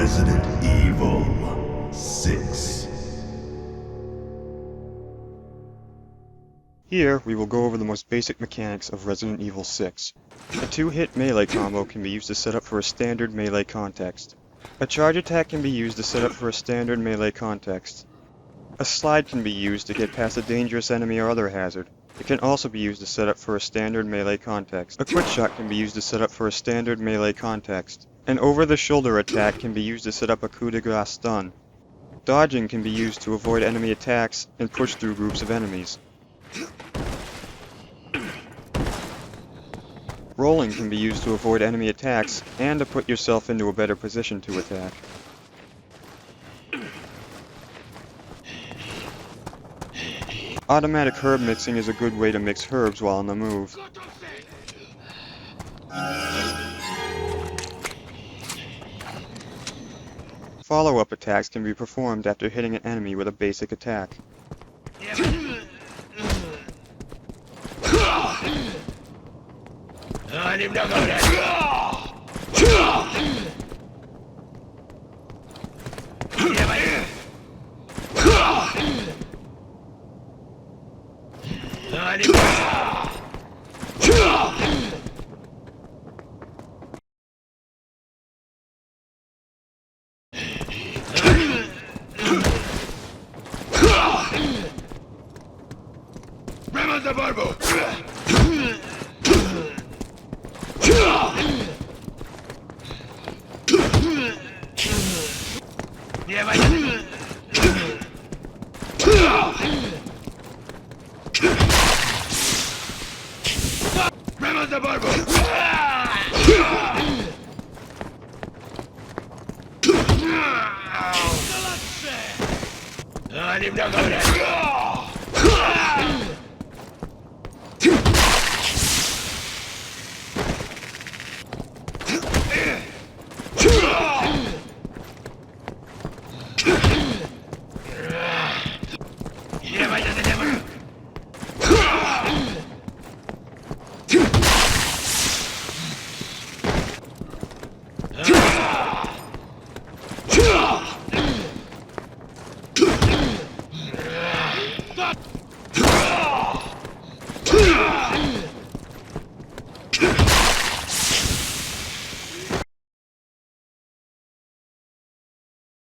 Resident Evil 6. Here, we will go over the most basic mechanics of Resident Evil 6. A two-hit melee combo can be used to set up for a standard melee context. A charge attack can be used to set up for a standard melee context. A slide can be used to get past a dangerous enemy or other hazard. It can also be used to set up for a standard melee context. A quick shot can be used to set up for a standard melee context. An over-the-shoulder attack can be used to set up a coup de grace stun. Dodging can be used to avoid enemy attacks and push through groups of enemies. Rolling can be used to avoid enemy attacks and to put yourself into a better position to attack. Automatic herb mixing is a good way to mix herbs while on the move. Follow-up attacks can be performed after hitting an enemy with a basic attack.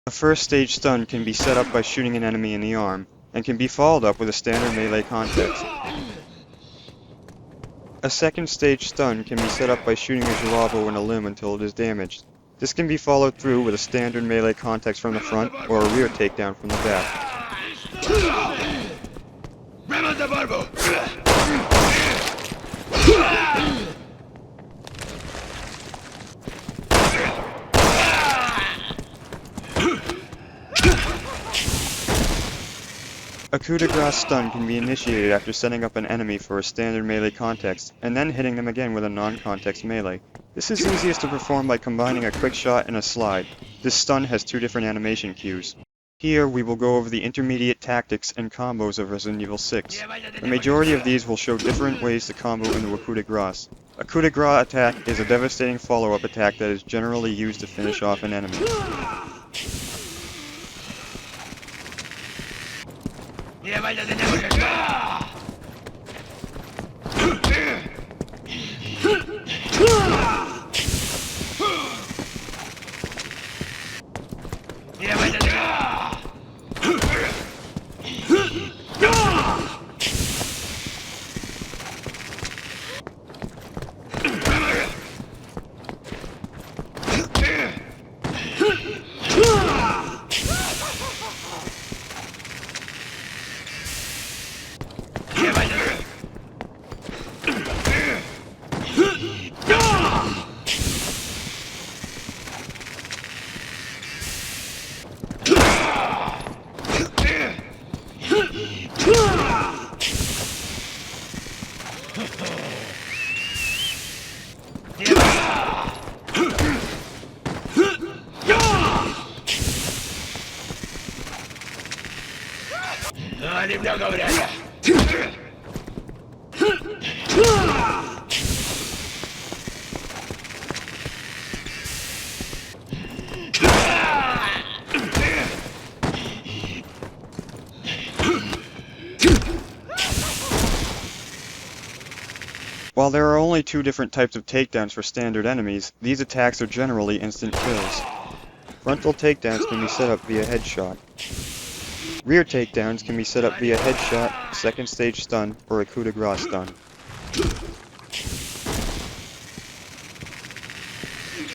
A first stage stun can be set up by shooting an enemy in the arm, and can be followed up with a standard melee context. A second stage stun can be set up by shooting a Jalabo in a limb until it is damaged. This can be followed through with a standard melee context from the front, or a rear takedown from the back. A coup de grace stun can be initiated after setting up an enemy for a standard melee context, and then hitting them again with a non-context melee. This is easiest to perform by combining a quick shot and a slide. This stun has two different animation cues. Here, we will go over the intermediate tactics and combos of Resident Evil 6. The majority of these will show different ways to combo into a coup de grace. A coup de grace attack is a devastating follow-up attack that is generally used to finish off an enemy. While there are only two different types of takedowns for standard enemies, these attacks are generally instant kills. Frontal takedowns can be set up via headshot. Rear takedowns can be set up via headshot, second stage stun, or a coup de grace stun.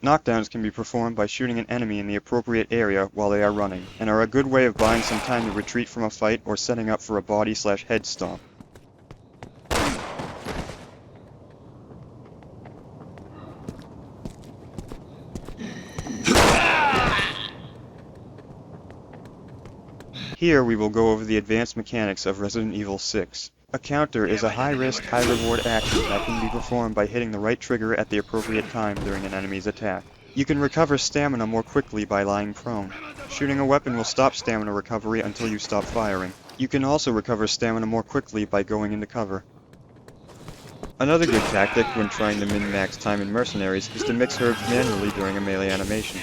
Knockdowns can be performed by shooting an enemy in the appropriate area while they are running, and are a good way of buying some time to retreat from a fight or setting up for a body/head stomp. Here we will go over the advanced mechanics of Resident Evil 6. A counter is a high-risk, high-reward action that can be performed by hitting the right trigger at the appropriate time during an enemy's attack. You can recover stamina more quickly by lying prone. Shooting a weapon will stop stamina recovery until you stop firing. You can also recover stamina more quickly by going into cover. Another good tactic when trying to min-max time in Mercenaries is to mix herbs manually during a melee animation.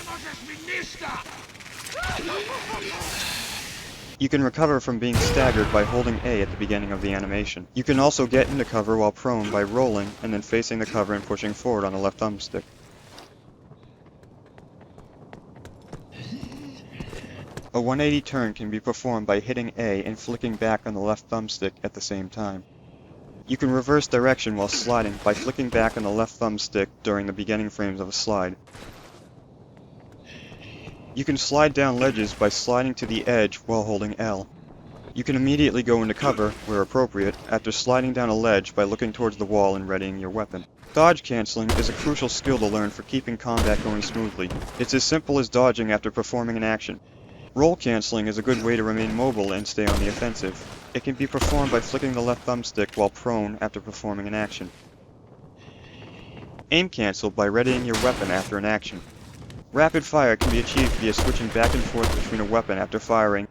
You can recover from being staggered by holding A at the beginning of the animation. You can also get into cover while prone by rolling and then facing the cover and pushing forward on the left thumbstick. A 180 turn can be performed by hitting A and flicking back on the left thumbstick at the same time. You can reverse direction while sliding by flicking back on the left thumbstick during the beginning frames of a slide. You can slide down ledges by sliding to the edge while holding L. You can immediately go into cover, where appropriate, after sliding down a ledge by looking towards the wall and readying your weapon. Dodge canceling is a crucial skill to learn for keeping combat going smoothly. It's as simple as dodging after performing an action. Roll canceling is a good way to remain mobile and stay on the offensive. It can be performed by flicking the left thumbstick while prone after performing an action. Aim cancel by readying your weapon after an action. Rapid fire can be achieved via switching back and forth between a weapon after firing.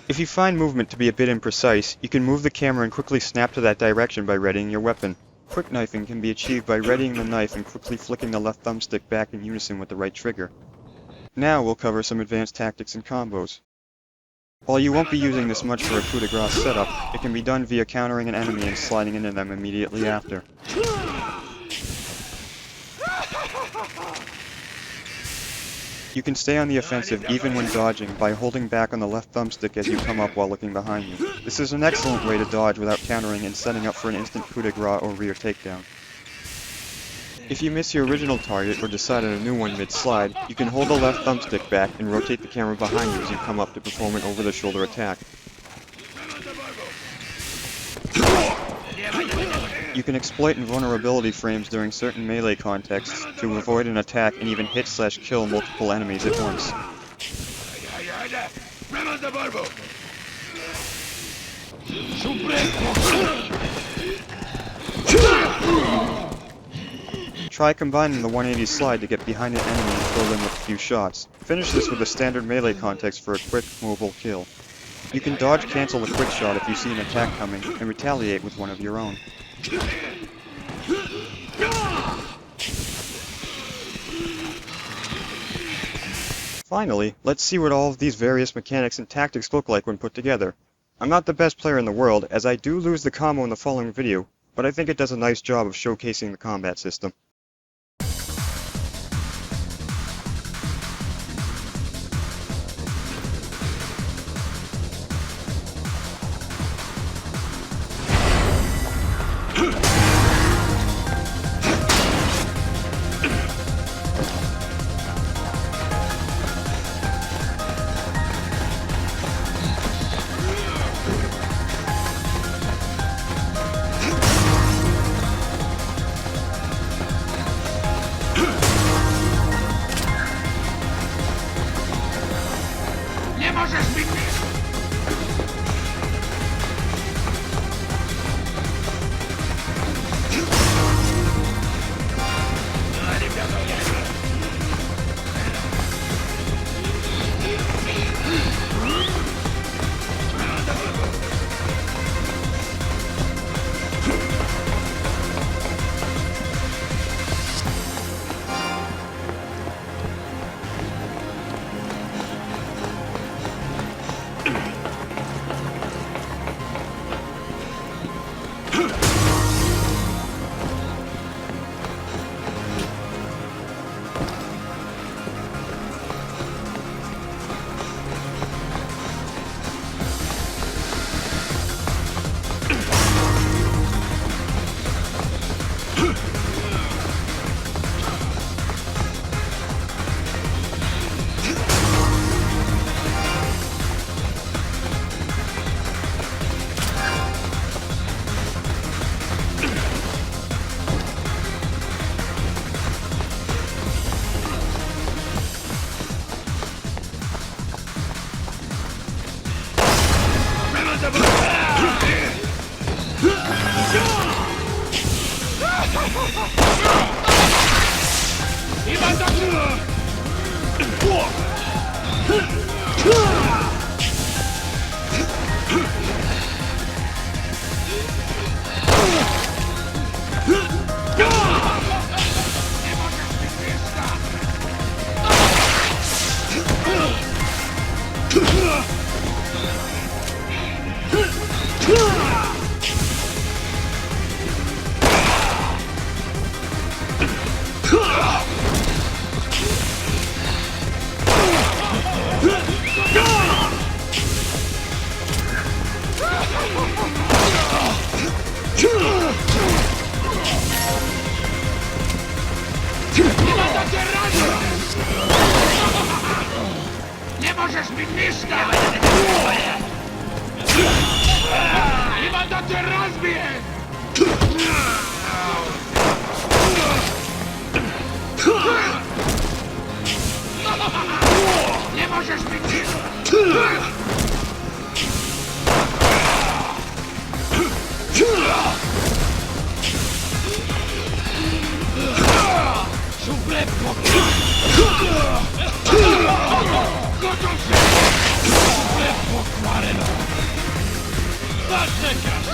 If you find movement to be a bit imprecise, you can move the camera and quickly snap to that direction by readying your weapon. Quick knifing can be achieved by readying the knife and quickly flicking the left thumbstick back in unison with the right trigger. Now we'll cover some advanced tactics and combos. While you won't be using this much for a coup de grace setup, it can be done via countering an enemy and sliding into them immediately after. You can stay on the offensive even when dodging by holding back on the left thumbstick as you come up while looking behind you. This is an excellent way to dodge without countering and setting up for an instant coup de grace or rear takedown. If you miss your original target or decide on a new one mid-slide, you can hold the left thumbstick back and rotate the camera behind you as you come up to perform an over-the-shoulder attack. You can exploit invulnerability frames during certain melee contexts to avoid an attack and even hit/kill multiple enemies at once. Try combining the 180 slide to get behind an enemy and kill them with a few shots. Finish this with a standard melee context for a quick, mobile kill. You can dodge cancel the quick shot if you see an attack coming, and retaliate with one of your own. Finally, let's see what all of these various mechanics and tactics look like when put together. I'm not the best player in the world, as I do lose the combo in the following video, but I think it does a nice job of showcasing the combat system. możesz mi mieszkać! I będę cię rozbiję! Nie możesz mi mieszkać! Szuflę gotów się! Szuflę pokwareno! Zaczekasz!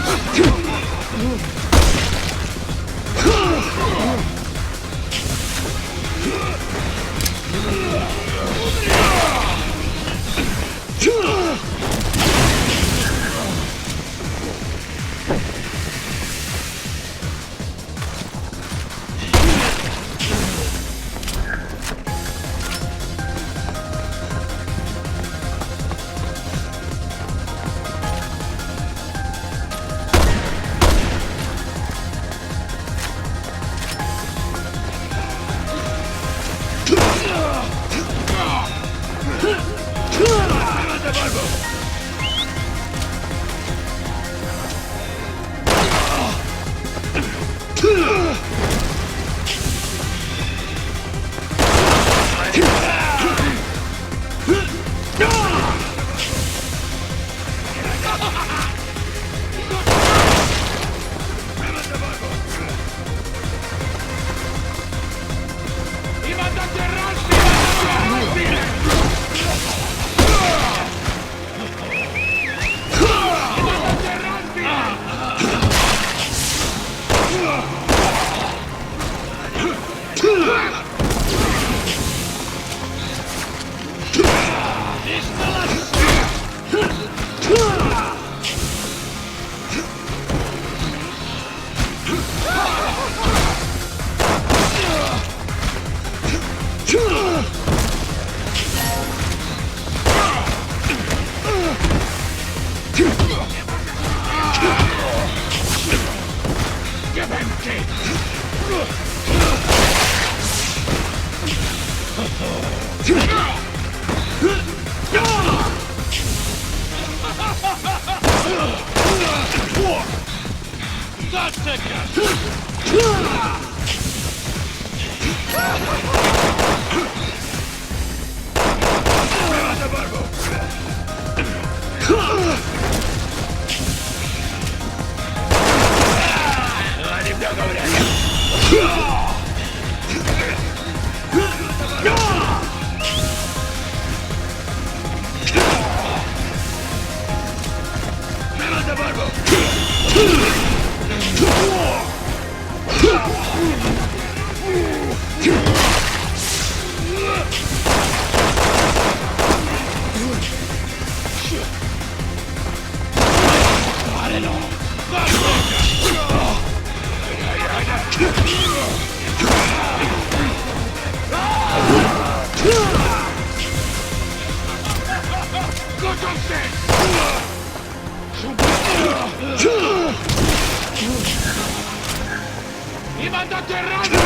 I będę cię rozbił!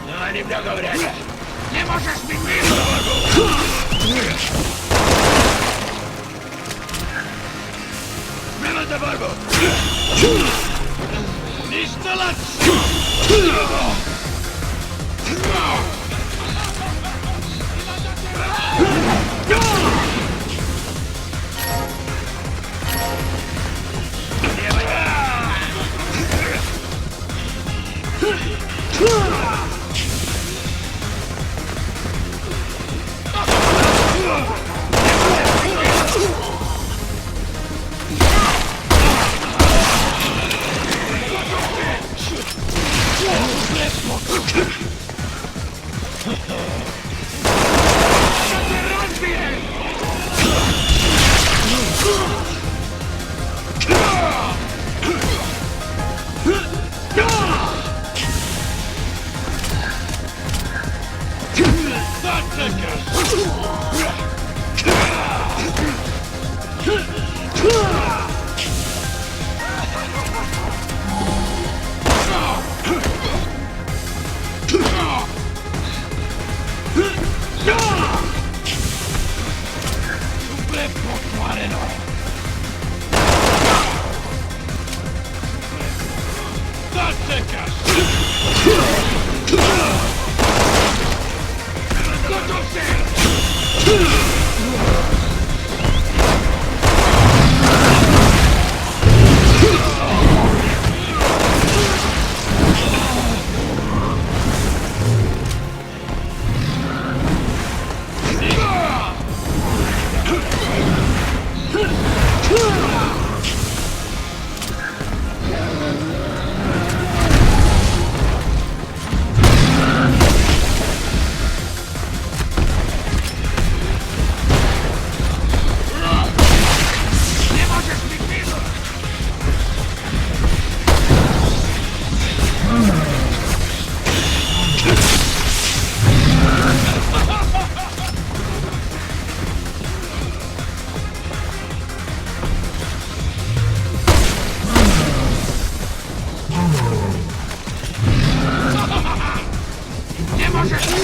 No nie dogobrę. Nie możesz mi Zmiana za barwą! Instalacja! Nie możesz mi...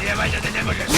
Nie będzie, ty nie możesz.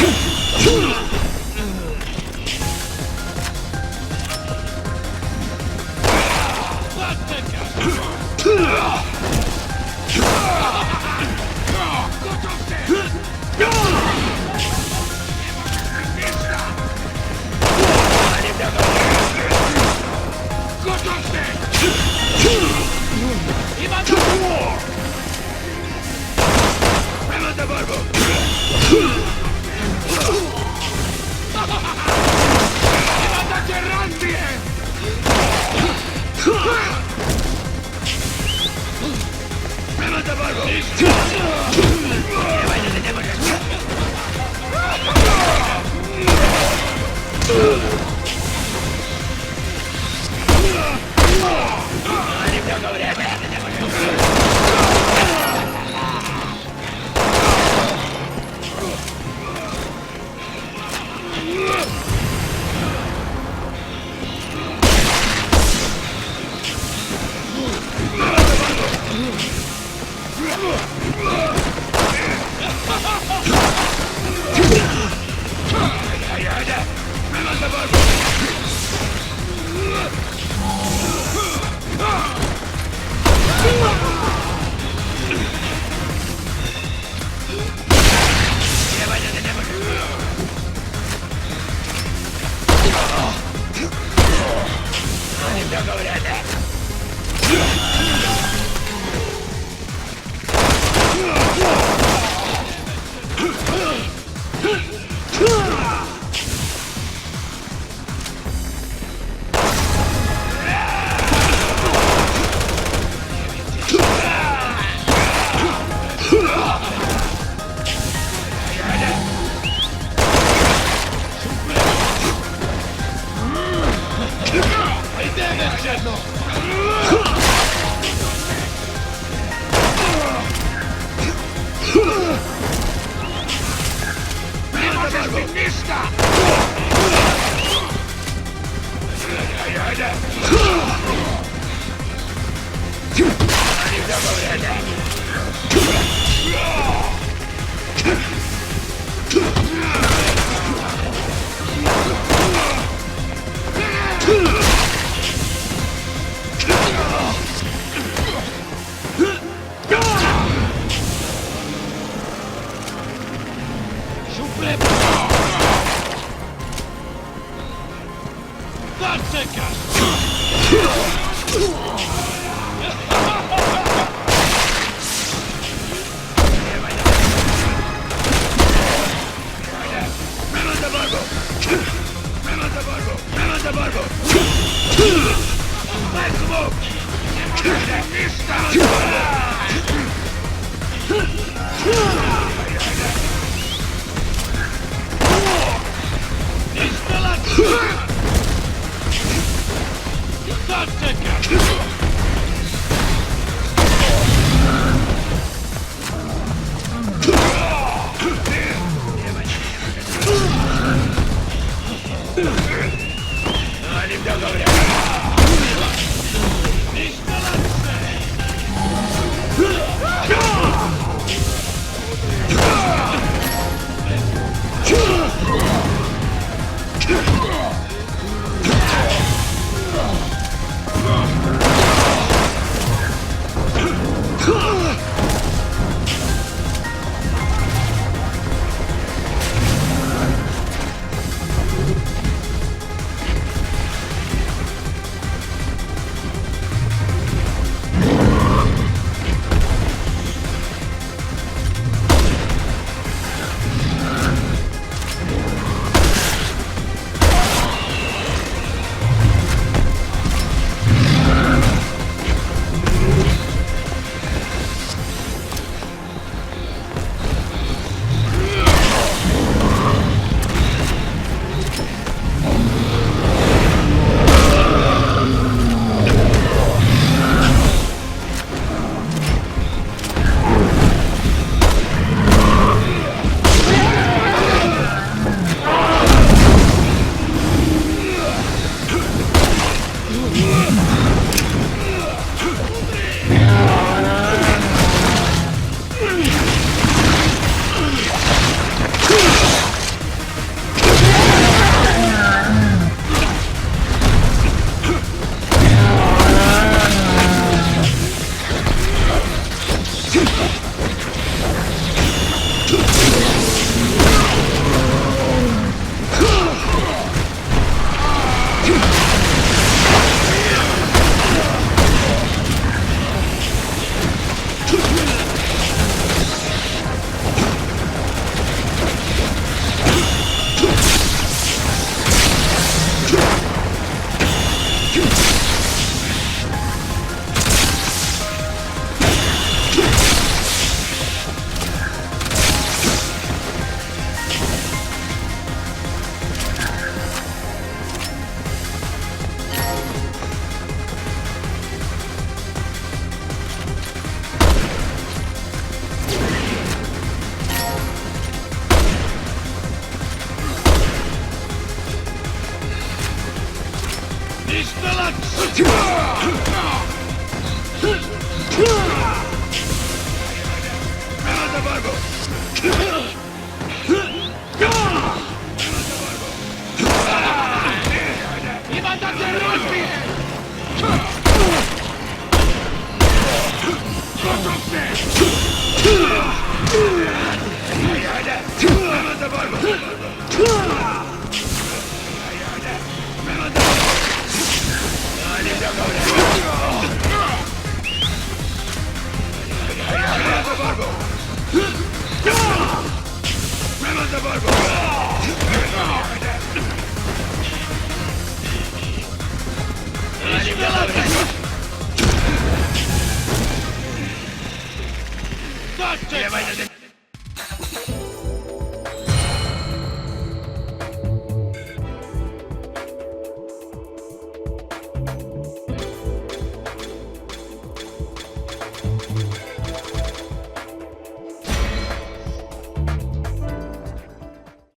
Давай,